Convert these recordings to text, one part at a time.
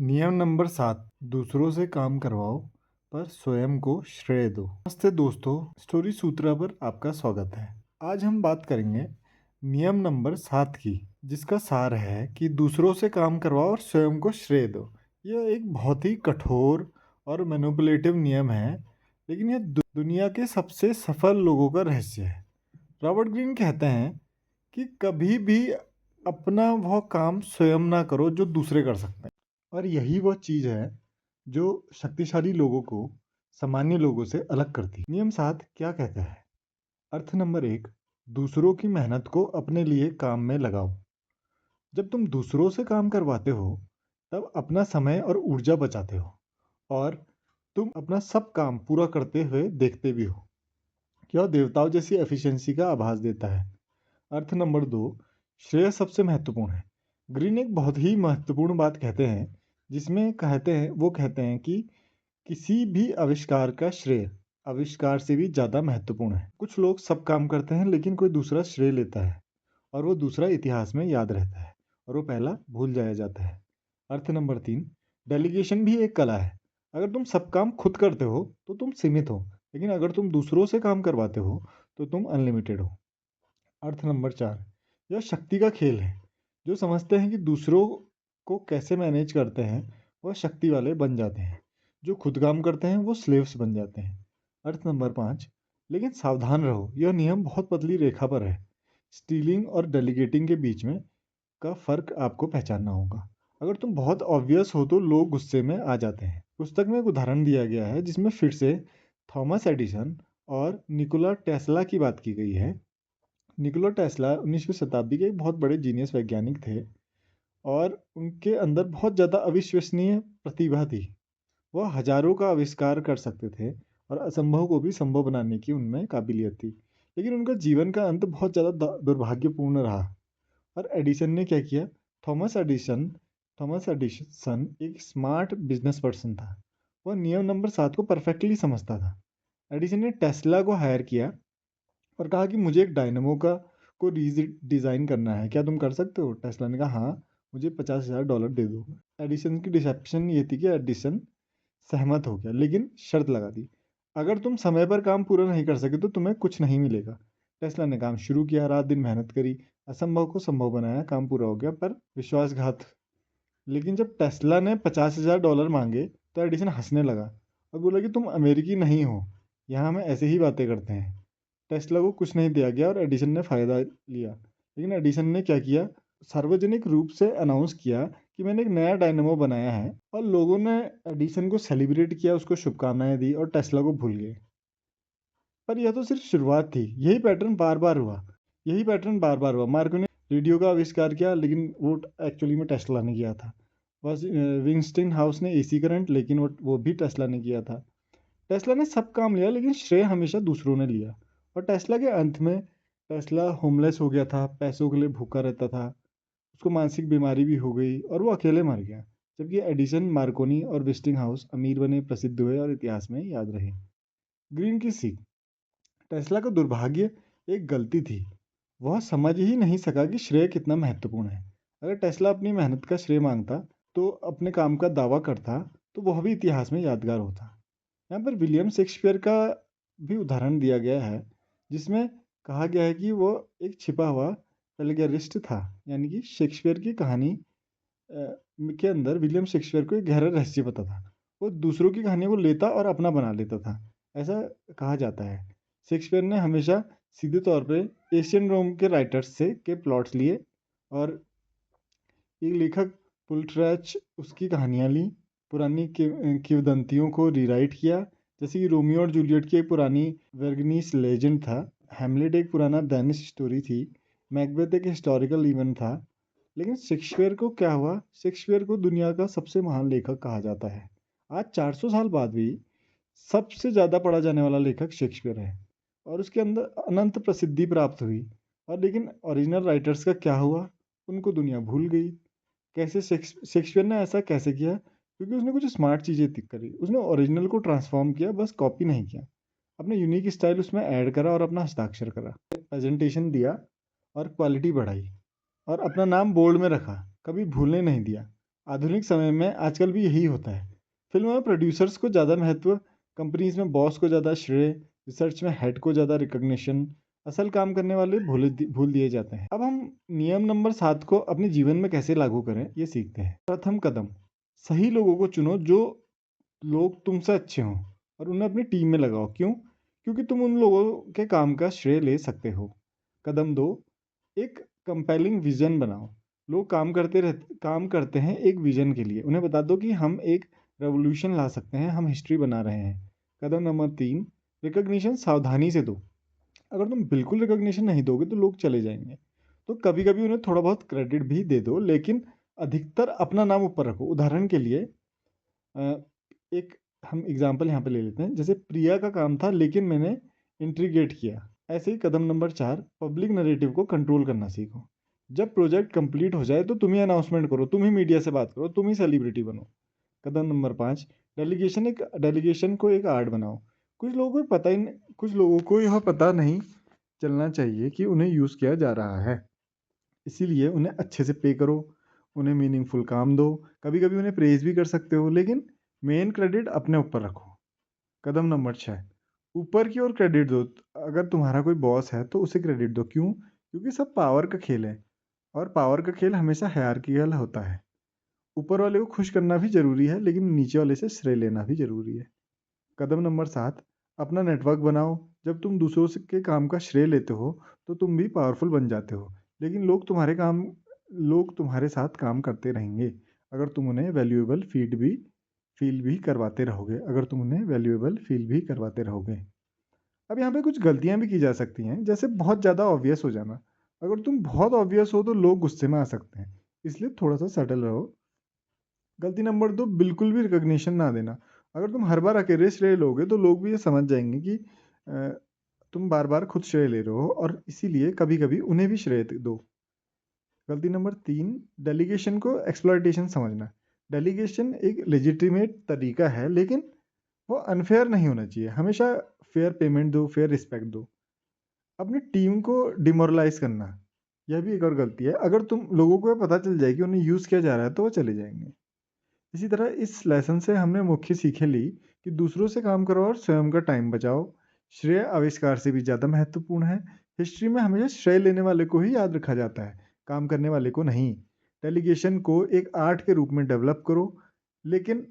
नियम नंबर 7, दूसरों से काम करवाओ पर स्वयं को श्रेय दो। नमस्ते दोस्तों, स्टोरी सूत्रा पर आपका स्वागत है। आज हम बात करेंगे नियम नंबर 7 की, जिसका सार है कि दूसरों से काम करवाओ और स्वयं को श्रेय दो। यह एक बहुत ही कठोर और मैनिपुलेटिव नियम है, लेकिन यह दुनिया के सबसे सफल लोगों का रहस्य है। रॉबर्ट ग्रीन कहते हैं कि कभी भी अपना वह काम स्वयं ना करो जो दूसरे कर सकते हैं, और यही वह चीज़ है जो शक्तिशाली लोगों को सामान्य लोगों से अलग करती है। नियम 7 क्या कहता है? अर्थ नंबर 1, दूसरों की मेहनत को अपने लिए काम में लगाओ। जब तुम दूसरों से काम करवाते हो तब अपना समय और ऊर्जा बचाते हो, और तुम अपना सब काम पूरा करते हुए देखते भी हो। यह देवताओं जैसी एफिशिएंसी का आभास देता है। अर्थ नंबर 2, श्रेय सबसे महत्वपूर्ण है। ग्रीन एक बहुत ही महत्वपूर्ण बात कहते हैं, जिसमें कहते हैं कि किसी भी आविष्कार का श्रेय आविष्कार से भी ज़्यादा महत्वपूर्ण है। कुछ लोग सब काम करते हैं, लेकिन कोई दूसरा श्रेय लेता है और वो दूसरा इतिहास में याद रहता है और वो पहला भूल जाया जाता है। अर्थ नंबर 3, डेलीगेशन भी एक कला है। अगर तुम सब काम खुद करते हो तो तुम सीमित हो, लेकिन अगर तुम दूसरों से काम करवाते हो तो तुम अनलिमिटेड हो। अर्थ नंबर 4, यह शक्ति का खेल है। जो समझते हैं कि दूसरों को कैसे मैनेज करते हैं वह शक्ति वाले बन जाते हैं, जो खुद काम करते हैं वो स्लेव्स बन जाते हैं। अर्थ नंबर 5, लेकिन सावधान रहो, यह नियम बहुत पतली रेखा पर है। स्टीलिंग और डेलीगेटिंग के बीच में का फर्क आपको पहचानना होगा। अगर तुम बहुत ऑब्वियस हो तो लोग गुस्से में आ जाते हैं। पुस्तक में एक उदाहरण दिया गया है जिसमें फिर से थॉमस एडिसन और निकोला टेस्ला की बात की गई है। निकोला टेस्ला 19वीं शताब्दी के एक बहुत बड़े जीनियस वैज्ञानिक थे, और उनके अंदर बहुत ज़्यादा अविश्वसनीय प्रतिभा थी। वह हजारों का आविष्कार कर सकते थे और असंभव को भी संभव बनाने की उनमें काबिलियत थी। लेकिन उनका जीवन का अंत बहुत ज़्यादा दुर्भाग्यपूर्ण रहा। और एडिसन ने क्या किया? थॉमस एडिसन एक स्मार्ट बिजनेस पर्सन था। वह नियम नंबर 7 को परफेक्टली समझता था। एडिसन ने टेस्ला को हायर किया और कहा कि मुझे एक डायनमो को डिज़ाइन करना है, क्या तुम कर सकते हो? टेस्ला ने कहा हाँ, मुझे $50,000 दे दो। एडिसन की डिसेप्शन ये थी कि एडिसन सहमत हो गया, लेकिन शर्त लगा दी, अगर तुम समय पर काम पूरा नहीं कर सके तो तुम्हें कुछ नहीं मिलेगा। टेस्ला ने काम शुरू किया, रात दिन मेहनत करी, असंभव को संभव बनाया, काम पूरा हो गया, पर विश्वासघात। लेकिन जब टेस्ला ने $50,000 मांगे तो एडिसन हंसने लगा और बोला कि तुम अमेरिकी नहीं हो, यहाँ हम ऐसे ही बातें करते हैं। टेस्ला को कुछ नहीं दिया गया और एडिसन ने फ़ायदा लिया। लेकिन एडिसन ने क्या किया? सार्वजनिक रूप से अनाउंस किया कि मैंने एक नया डायनामो बनाया है, और लोगों ने एडिसन को सेलिब्रेट किया, उसको शुभकामनाएं दी और टेस्ला को भूल गए। पर यह तो सिर्फ शुरुआत थी। यही पैटर्न बार बार हुआ। मार्को ने रेडियो का आविष्कार किया, लेकिन वो एक्चुअली में टेस्ला ने किया था। बस विंगस्टीन हाउस ने एसी करंट, लेकिन वो भी टेस्ला ने किया था। टेस्ला ने सब काम लिया, लेकिन श्रेय हमेशा दूसरों ने लिया। और टेस्ला के अंत में टेस्ला होमलेस हो गया था, पैसों के लिए भूखा रहता था, उसको मानसिक बीमारी भी हो गई और वो अकेले मर गया। जबकि एडिसन, मार्कोनी और वेस्टिंग हाउस अमीर बने, प्रसिद्ध हुए और इतिहास में याद रहे। ग्रीन की सीख, टेस्ला का दुर्भाग्य एक गलती थी। वह समझ ही नहीं सका कि श्रेय कितना महत्वपूर्ण है। अगर टेस्ला अपनी मेहनत का श्रेय मांगता, तो अपने काम का दावा करता, तो वह भी इतिहास में यादगार होता। यहाँ पर विलियम शेक्सपियर का भी उदाहरण दिया गया है, जिसमें कहा गया है कि वो एक छिपा हुआ प्लेगरिस्ट था। यानी कि शेक्सपियर की कहानी के अंदर विलियम शेक्सपियर को एक गहरा रहस्य पता था। वो दूसरों की कहानियों को लेता और अपना बना लेता था, ऐसा कहा जाता है। शेक्सपियर ने हमेशा सीधे तौर पे एशियन रोम के राइटर्स से के प्लॉट्स लिए, और एक लेखक पुलट्रैच उसकी कहानियाँ ली, पुरानी किंवदंतियों को रीराइट किया। जैसे कि रोमियो और जूलियट की एक पुरानी वर्गनीस लेजेंड था, हैमलेट एक पुराना डेनिश स्टोरी थी, मैकबेथ एक हिस्टोरिकल इवेंट था। लेकिन शेक्सपियर को क्या हुआ? शेक्सपियर को दुनिया का सबसे महान लेखक कहा जाता है। आज 400 साल बाद भी सबसे ज़्यादा पढ़ा जाने वाला लेखक शेक्सपियर है, और उसके अंदर अनंत प्रसिद्धि प्राप्त हुई। और लेकिन ओरिजिनल राइटर्स का क्या हुआ? उनको दुनिया भूल गई। कैसे? शेक्सपियर ने ऐसा कैसे किया? क्योंकि उसने कुछ स्मार्ट चीज़ें करी। उसने ओरिजिनल को ट्रांसफॉर्म किया, बस कॉपी नहीं किया। अपने यूनिक स्टाइल उसमें ऐड करा और अपना हस्ताक्षर करा, प्रेजेंटेशन दिया और क्वालिटी बढ़ाई, और अपना नाम बोल्ड में रखा, कभी भूलने नहीं दिया। आधुनिक समय में आजकल भी यही होता है। फिल्म में प्रोड्यूसर्स को ज़्यादा महत्व, कंपनीज में बॉस को ज़्यादा श्रेय, रिसर्च में हेड को ज़्यादा रिकॉग्निशन, असल काम करने वाले भूल दिए जाते हैं। अब हम नियम नंबर 7 को अपने जीवन में कैसे लागू करें ये सीखते हैं। प्रथम कदम, सही लोगों को चुनो जो लोग तुमसे अच्छे हों और उन्हें अपनी टीम में लगाओ। क्यों? क्योंकि तुम उन लोगों के काम का श्रेय ले सकते हो। कदम 2, एक कंपेलिंग विजन बनाओ। लोग काम करते हैं एक विजन के लिए। उन्हें बता दो कि हम एक रेवोल्यूशन ला सकते हैं, हम हिस्ट्री बना रहे हैं। कदम नंबर 3, रिकॉग्निशन सावधानी से दो। अगर तुम बिल्कुल रिकॉग्निशन नहीं दोगे तो लोग चले जाएंगे। तो कभी कभी उन्हें थोड़ा बहुत क्रेडिट भी दे दो, लेकिन अधिकतर अपना नाम ऊपर रखो। उदाहरण के लिए एक हम एग्जांपल यहाँ पे ले लेते हैं, जैसे प्रिया का काम था लेकिन मैंने इंट्रीगेट किया। ऐसे ही कदम नंबर 4, पब्लिक नरेटिव को कंट्रोल करना सीखो। जब प्रोजेक्ट कंप्लीट हो जाए तो तुम ही अनाउंसमेंट करो, तुम ही मीडिया से बात करो, तुम ही सेलिब्रिटी बनो। कदम नंबर 5, डेलीगेशन को एक आर्ट बनाओ। कुछ लोगों को यह पता नहीं चलना चाहिए कि उन्हें यूज़ किया जा रहा है, इसीलिए उन्हें अच्छे से पे करो, उन्हें मीनिंगफुल काम दो। कभी कभी उन्हें प्रेज भी कर सकते हो, लेकिन मेन क्रेडिट अपने ऊपर रखो। कदम नंबर 6, ऊपर की ओर क्रेडिट दो। अगर तुम्हारा कोई बॉस है तो उसे क्रेडिट दो। क्यों? क्योंकि सब पावर का खेल है, और पावर का खेल हमेशा हायरार्किकल होता है। ऊपर वाले को खुश करना भी जरूरी है, लेकिन नीचे वाले से श्रेय लेना भी जरूरी है। कदम नंबर 7, अपना नेटवर्क बनाओ। जब तुम दूसरों के काम का श्रेय लेते हो तो तुम भी पावरफुल बन जाते हो, लेकिन लोग तुम्हारे साथ काम करते रहेंगे अगर तुम उन्हें फील भी करवाते रहोगे अब यहाँ पे कुछ गलतियाँ भी की जा सकती हैं, जैसे बहुत ज़्यादा ऑब्वियस हो जाना। अगर तुम बहुत ऑब्वियस हो तो लोग गुस्से में आ सकते हैं, इसलिए थोड़ा सा सटल रहो। गलती नंबर 2, बिल्कुल भी रिकॉग्निशन ना देना। अगर तुम हर बार अकेले श्रेय लोगे तो लोग भी ये समझ जाएंगे कि तुम बार बार खुद श्रेय ले रहे हो, और इसीलिए कभी कभी उन्हें भी श्रेय दो। गलती नंबर 3, डेलीगेशन को एक्सप्लॉयटेशन समझना। डेलीगेशन एक लेजिटिमेट तरीका है, लेकिन वो अनफेयर नहीं होना चाहिए। हमेशा फेयर पेमेंट दो, फेयर रिस्पेक्ट दो। अपनी टीम को डिमोरलाइज करना, यह भी एक और गलती है। अगर तुम लोगों को पता चल जाए कि उन्हें यूज़ किया जा रहा है तो वो चले जाएंगे। इसी तरह इस लेसन से हमने मुख्य सीखें ली कि दूसरों से काम करो और स्वयं का टाइम बचाओ। श्रेय आविष्कार से भी ज़्यादा महत्वपूर्ण है। हिस्ट्री में हमेशा श्रेय लेने वाले को ही याद रखा जाता है, काम करने वाले को नहीं। डेलीगेशन को एक आर्ट के रूप में डेवलप करो, लेकिन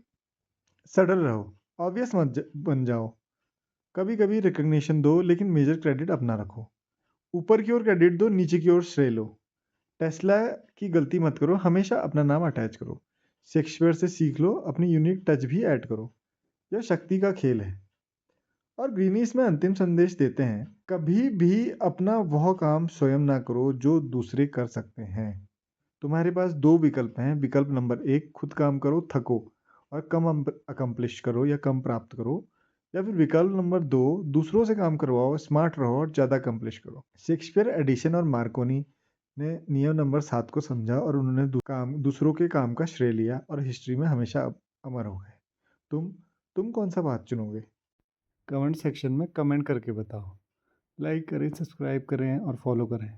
सडल रहो, ऑब्वियस बन जाओ। कभी कभी रिकग्निशन दो, लेकिन मेजर क्रेडिट अपना रखो। ऊपर की ओर क्रेडिट दो, नीचे की ओर श्रेय लो। टेस्ला की गलती मत करो, हमेशा अपना नाम अटैच करो। शेक्सपियर से सीख लो, अपनी यूनिक टच भी ऐड करो। यह शक्ति का खेल है। और ग्रीनीस में अंतिम संदेश देते हैं, कभी भी अपना वह काम स्वयं ना करो जो दूसरे कर सकते हैं। तुम्हारे पास दो विकल्प हैं। विकल्प नंबर 1, खुद काम करो, थको और कम अकम्प्लिश करो या कम प्राप्त करो। या फिर विकल्प नंबर 2, दूसरों से काम करवाओ, स्मार्ट रहो और ज़्यादा अकम्प्लिश करो। शेक्सपियर, एडिशन और मार्कोनी ने नियम नंबर 7 को समझा और उन्होंने दूसरों के काम का श्रेय लिया और हिस्ट्री में हमेशा अमर हो गए। तुम तुम कौन सा बात चुनोगे? कमेंट सेक्शन में कमेंट करके बताओ। लाइक करें, सब्सक्राइब करें और फॉलो करें।